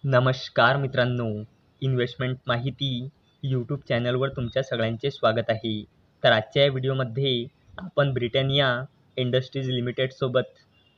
नमस्कार मित्रांनो, इन्व्हेस्टमेंट माहिती यूट्यूब चॅनलवर तुमच्या सगळ्यांचे स्वागत आहे. तर आजच्या या व्हिडिओमध्ये आपण ब्रिटानिया इंडस्ट्रीज लिमिटेडसोबत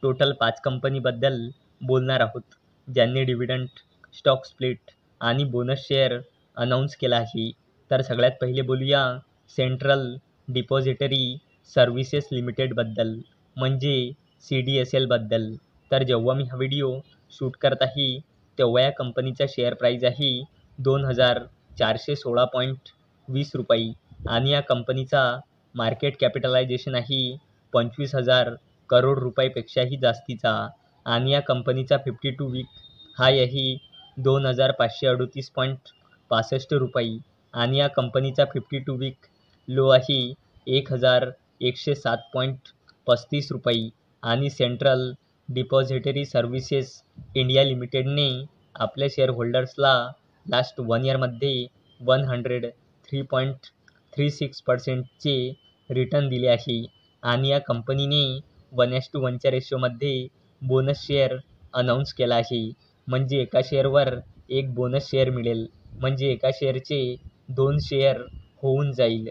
टोटल 5 कंपनीबद्दल बोलणार आहोत, ज्यांनी डिव्हिडंड, स्टॉक स्प्लिट आणि बोनस शेअर अनाऊन्स केला आहे. तर सगळ्यात पहिले बोलूया सेंट्रल डिपॉझिटरी सर्व्हिसेस लिमिटेडबद्दल, म्हणजे CDSL बद्दल. तर जेव्हा मी हा व्हिडिओ शूट करत आहे तेव्हा या कंपनीचा शेअर प्राईज आहे 2,416.20 रुपये आणि या कंपनीचा मार्केट कॅपिटलायझेशन आहे 25,000 करोड रुपयापेक्षाही जास्तीचा आणि या कंपनीचा 52 वीक हाय आहे 2,538.65 रुपये आणि या कंपनीचा 52 वीक लो आहे 1,107.35 रुपये आणि सेंट्रल डिपॉझिटरी सर्व्हिसेस इंडिया लिमिटेडने आपल्या शेअर होल्डर्सला लास्ट 1 इयरमध्ये 103.36%चे रिटर्न दिले आहे आणि या कंपनीने 1:1च्या रेशोमध्ये बोनस शेअर अनाऊन्स केला आहे. म्हणजे एका शेअरवर एक बोनस शेअर मिळेल, म्हणजे एका शेअरचे 2 शेअर होऊन जाईल.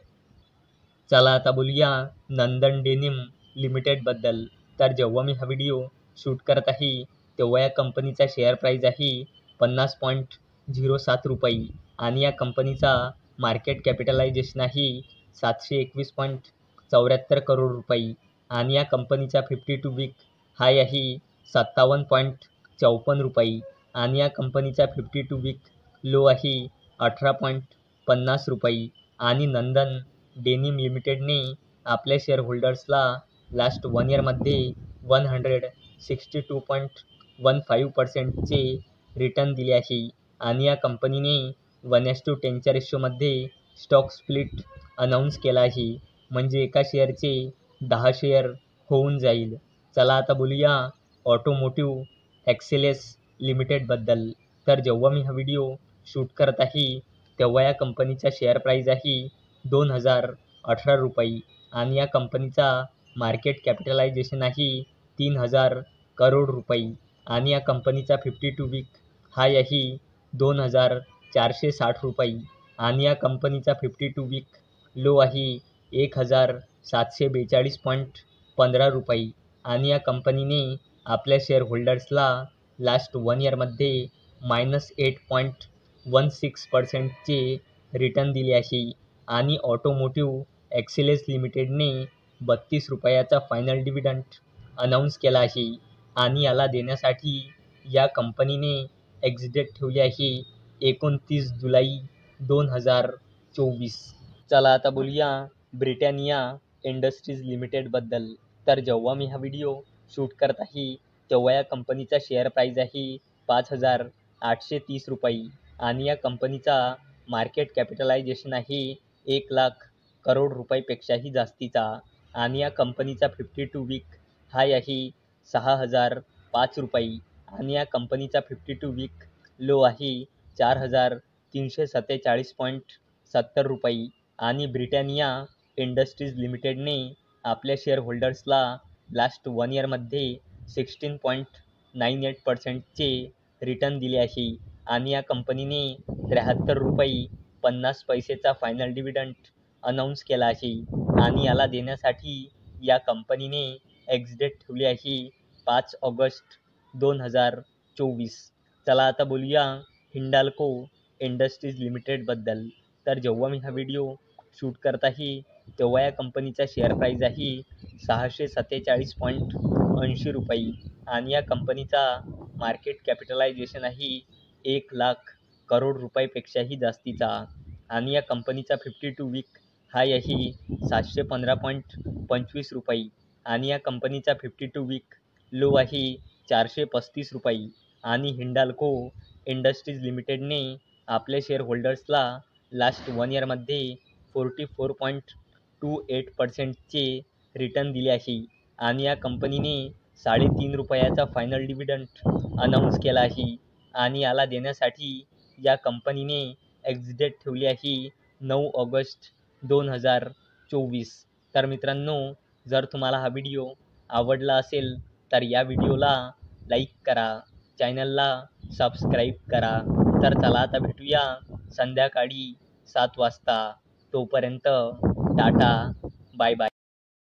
चला आता बोलूया नंदन डेनिम लिमिटेडबद्दल. तर जेव्हा मी हा व्हिडिओ शूट करत आहे तेव्हा या कंपनीचा शेअर प्राईज आहे 50.07 रुपये आणि या कंपनीचा मार्केट कॅपिटलायझेशन आहे 721.74 करोड रुपये आणि या कंपनीचा 52 वीक हाय आहे 57.54 रुपये आणि या कंपनीचा 52 वीक लो आहे 18.50 रुपये आणि नंदन डेनिम लिमिटेडने आपल्या शेअर होल्डर्सला लास्ट 1 इयरमध्ये 162.15%चे रिटर्न दिले आहे आणि या कंपनीने 1:10च्या रेशोमध्ये स्टॉक स्प्लिट अनाऊन्स केला आहे, म्हणजे एका शेअरचे 10 शेअर होऊन जाईल. चला आता बोलूया ऑटोमोटिव्ह एक्सेलेस लिमिटेडबद्दल. तर जेव्हा मी हा व्हिडिओ शूट करत आहे तेव्हा या कंपनीचा शेअर प्राईज आहे 2,018 रुपये आणि या कंपनीचा मार्केट कॅपिटलायझेशन आहे 3,000 करोड रुपये आणि या कंपनीचा 52 वीक हाय आहे 2,460 रुपये आणि या कंपनीचा 52 वीक लो आहे 1,742.15 रुपये आणि या कंपनीने आपल्या शेअर होल्डर्सला लास्ट 1 इयरमध्ये -8.16%चे रिटर्न दिले आहे आणि ऑटोमोटिव्ह एक्सेलेस लिमिटेडने 32 रुपयाचा फायनल डिव्हिडंड अनाऊन्स केला आहे आणि याला देण्यासाठी या कंपनीने एक्झिट ठेवली आहे 29 जुलै 2024. चला आता बोलूया ब्रिटानिया इंडस्ट्रीज लिमिटेडबद्दल. तर जेव्हा मी हा व्हिडिओ शूट करत आहे तेव्हा या कंपनीचा शेअर प्राईज आहे 5,830 रुपये आणि या कंपनीचा मार्केट कॅपिटलायझेशन आहे 1,00,000 करोड रुपयापेक्षाही जास्तीचा आणि या कंपनीचा 52 वीक हाय आहे 6,005 रुपये आणि या कंपनीचा 52 वीक लो आहे 4,347.70 रुपये आणि ब्रिटानिया इंडस्ट्रीज लिमिटेडने आपल्या शेअर होल्डर्सला लास्ट 1 इयरमध्ये 16.98%चे रिटर्न दिले आहे आणि या कंपनीने 73 रुपये 50 पैसेचा फायनल डिव्हिडंड अनाऊन्स केला आहे आणि याला देण्यासाठी या कंपनीने एक्झिट ठेवली आहे 5 ऑगस्ट 2024. चला आता बोलूया हिंडाल्को इंडस्ट्रीज लिमिटेडबद्दल. तर जेव्हा मी हा व्हिडिओ शूट करत आहे तेव्हा या कंपनीचा शेअर प्राईज आहे 647.80 रुपये आणि या कंपनीचा मार्केट कॅपिटलायझेशन आहे 1,00,000 करोड रुपयापेक्षाही जास्तीचा आणि या कंपनीचा 52 वीक हाय आहे 715.25 रुपये आणि या कंपनीचा 52 वीक लो आहे 435 रुपये आणि हिंडाल्को इंडस्ट्रीज लिमिटेडने आपल्या शेअर होल्डर्सला लास्ट 1 इयरमध्ये 44.28%चे रिटर्न दिले आहे आणि या कंपनीने 3.5 रुपयाचा फायनल डिव्हिडंड अनाऊन्स केला आहे आणि याला देण्यासाठी या कंपनीने एक्झिट ठेवली आहे 9 ऑगस्ट 2024. तर मित्रांनो, जर तुम्हाला हा व्हिडिओ आवडला असेल तर या व्हिडिओला लाईक करा, चॅनलला सबस्क्राईब करा. तर चला आता भेटूया संध्याकाळी 7 वाजता. तोपर्यंत टाटा, बाय बाय.